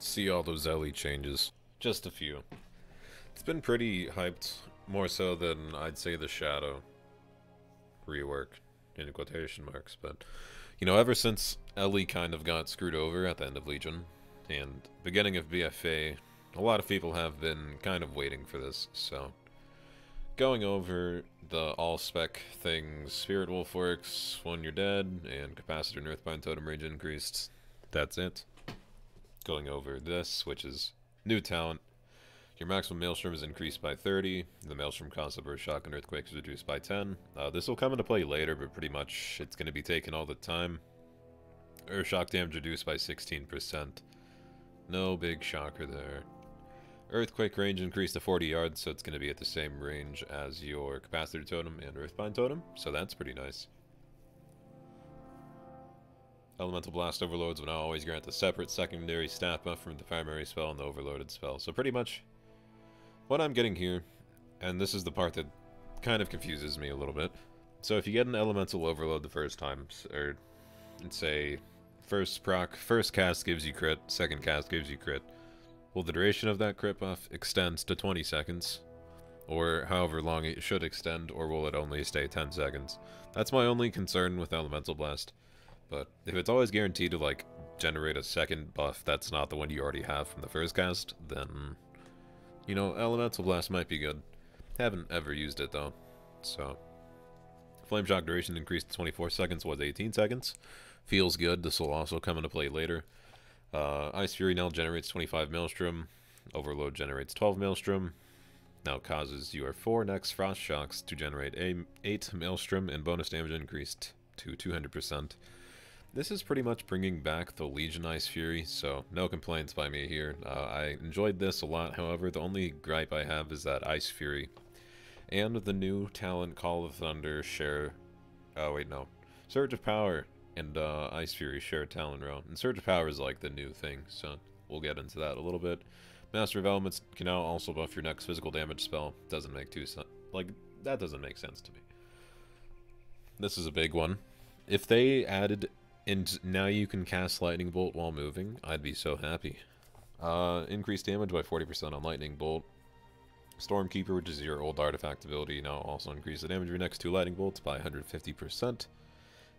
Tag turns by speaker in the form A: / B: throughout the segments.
A: see all those LE changes. Just a few. It's been pretty hyped, more so than I'd say the Shadow rework, in quotation marks, but, you know, ever since LE kind of got screwed over at the end of Legion, and beginning of BFA, a lot of people have been kind of waiting for this, so going over the all-spec things, Spirit Wolf works when you're dead, and Capacitor and Earthbind Totem Range increased. That's it. Going over this, which is new talent. Your maximum Maelstrom is increased by 30, the Maelstrom cost of Earth Shock and Earthquake is reduced by 10. This will come into play later, but pretty much it's going to be taken all the time. Earth Shock damage reduced by 16%. No big shocker there. Earthquake range increased to 40 yards, so it's going to be at the same range as your Capacitor Totem and Earthbind Totem, so that's pretty nice. Elemental Blast overloads will now always grant a separate secondary stat buff from the primary spell and the overloaded spell. So pretty much what I'm getting here, and this is the part that kind of confuses me a little bit. So if you get an Elemental Overload the first time, or say first cast gives you crit, second cast gives you crit, will the duration of that crit buff extend to 20 seconds? Or however long it should extend, or will it only stay 10 seconds? That's my only concern with Elemental Blast. But if it's always guaranteed to, like, generate a second buff that's not the one you already have from the first cast, then, you know, Elemental Blast might be good. Haven't ever used it, though. So, Flame Shock duration increased to 24 seconds, was 18 seconds. Feels good. This will also come into play later. Ice Fury now generates 25 Maelstrom. Overload generates 12 Maelstrom. Now causes your 4 next Frost Shocks to generate 8 Maelstrom, and bonus damage increased to 200%. This is pretty much bringing back the Legion Ice Fury, so no complaints by me here. I enjoyed this a lot, however, the only gripe I have is that Ice Fury and the new talent Call of Thunder share... Oh, wait, no. Surge of Power and Ice Fury share a talent row, and Surge of Power is like the new thing, so we'll get into that a little bit. Master of Elements can now also buff your next physical damage spell. Doesn't make that doesn't make sense to me. This is a big one. If they added... And now you can cast Lightning Bolt while moving, I'd be so happy. Increased damage by 40% on Lightning Bolt. Stormkeeper, which is your old artifact ability, now also increase the damage of your next 2 Lightning Bolts by 150%.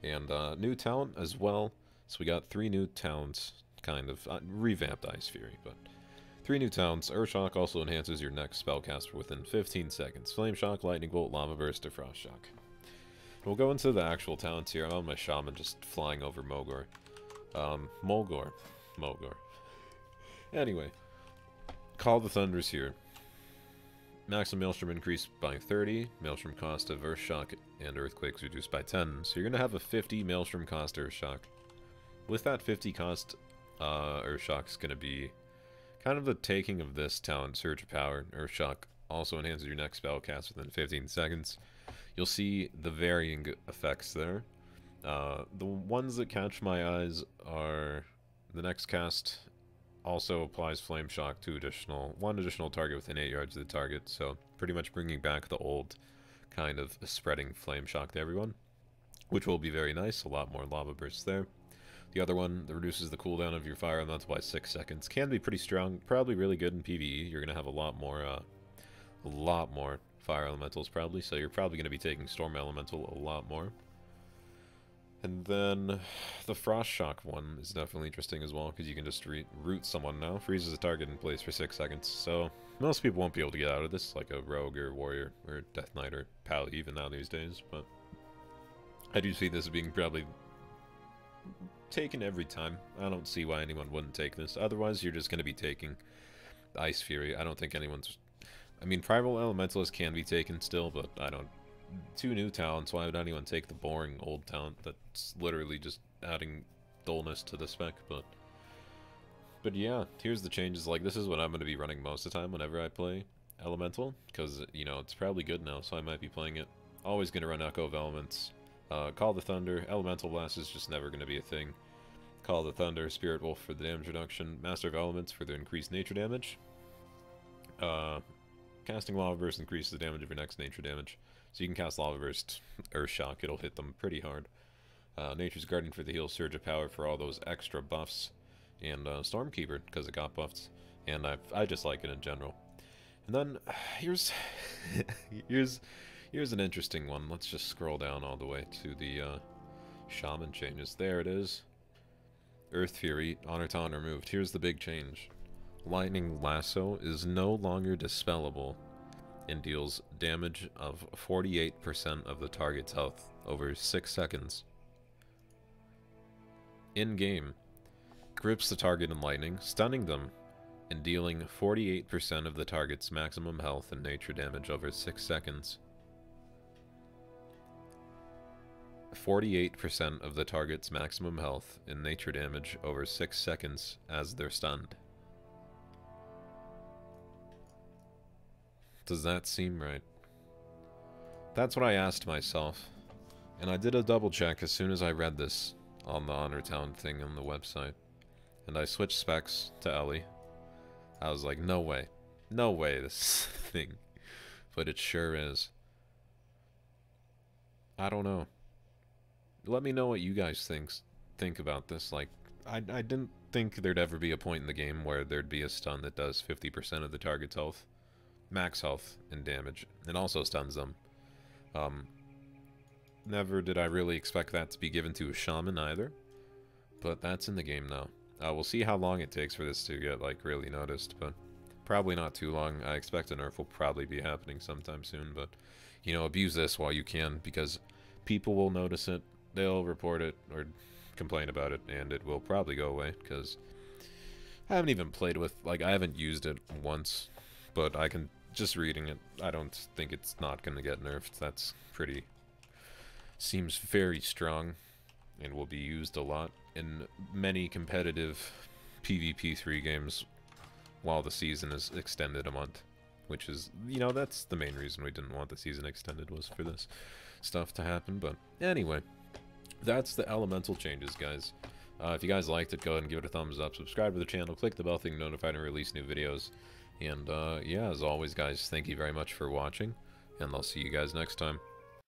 A: And new talent as well. So we got 3 new talents, kind of. Revamped Ice Fury, but 3 new talents. Earth Shock also enhances your next spellcaster within 15 seconds. Flame Shock, Lightning Bolt, Lava Burst, or Frost Shock. We'll go into the actual talents here. I'm on my Shaman just flying over Mogor. Mogor. Anyway. Call the Thunders here. Maximum Maelstrom increased by 30. Maelstrom cost of Earth Shock and Earthquakes reduced by 10. So you're going to have a 50 Maelstrom cost Earth Shock. With that 50 cost, Earth Shock's going to be kind of the taking of this talent, Surge of Power. Earth Shock also enhances your next spell cast within 15 seconds. You'll see the varying effects there. The ones that catch my eyes are the next cast also applies Flame Shock to one additional target within 8 yards of the target, so pretty much bringing back the old kind of spreading Flame Shock to everyone, which will be very nice. A lot more lava bursts there. The other one that reduces the cooldown of your fire elemental by 6 seconds can be pretty strong, probably really good in PvE. You're going to have a lot more fire elementals probably, so you're probably going to be taking storm elemental a lot more. And then the Frost Shock one is definitely interesting as well, because you can just root someone now, freezes a target in place for 6 seconds, so most people won't be able to get out of this, like a rogue or warrior or death knight or pal even now these days, but I do see this being probably taken every time. I don't see why anyone wouldn't take this. Otherwise you're just going to be taking Ice Fury. I don't think anyone's... I mean, Primal Elementalist can be taken still, but I don't... 2 new talents, why would anyone take the boring old talent that's literally just adding dullness to the spec, But yeah, here's the changes. Like, this is what I'm going to be running most of the time whenever I play Elemental, because, you know, it's probably good now, so I might be playing it. Always going to run Echo of Elements. Call the Thunder. Elemental Blast is just never going to be a thing. Call the Thunder. Spirit Wolf for the damage reduction. Master of Elements for the increased nature damage. Casting Lava Burst increases the damage of your next nature damage. So you can cast Lava Burst, Earth Shock, it'll hit them pretty hard. Nature's Guardian for the heal, Surge of Power for all those extra buffs. and Stormkeeper, because it got buffed, and I just like it in general. And then, here's, here's, here's an interesting one. Let's just scroll down all the way to the, Shaman changes. There it is. Earth Fury, Honor Taunt removed. Here's the big change. Lightning Lasso is no longer dispellable and deals damage of 48% of the target's health over 6 seconds. In-game, grips the target in lightning, stunning them, and dealing 48% of the target's maximum health and nature damage over 6 seconds. 48% of the target's maximum health and nature damage over 6 seconds as they're stunned. Does that seem right? That's what I asked myself. And I did a double check as soon as I read this on the Honor Town thing on the website. And I switched specs to Ellie. I was like, no way. No way this thing. But it sure is. I don't know. Let me know what you guys think about this. Like, I didn't think there'd ever be a point in the game where there'd be a stun that does 50% of the target's health. Max health and damage. And also stuns them. Never did I really expect that to be given to a Shaman either. But that's in the game now. We'll see how long it takes for this to get, like, really noticed, but probably not too long. I expect a nerf will probably be happening sometime soon, but, you know, abuse this while you can, because people will notice it, they'll report it, or complain about it, and it will probably go away, because I haven't even played with, like, I haven't used it once, but I can, just reading it, I don't think it's not going to get nerfed. That's pretty, seems very strong, and will be used a lot in many competitive PvP 3 games while the season is extended a month. Which is, you know, that's the main reason we didn't want the season extended, was for this stuff to happen. But anyway, that's the elemental changes, guys. If you guys liked it, go ahead and give it a thumbs up. Subscribe to the channel, click the bell thing to notify and release new videos. And yeah, as always, guys, thank you very much for watching, and I'll see you guys next time.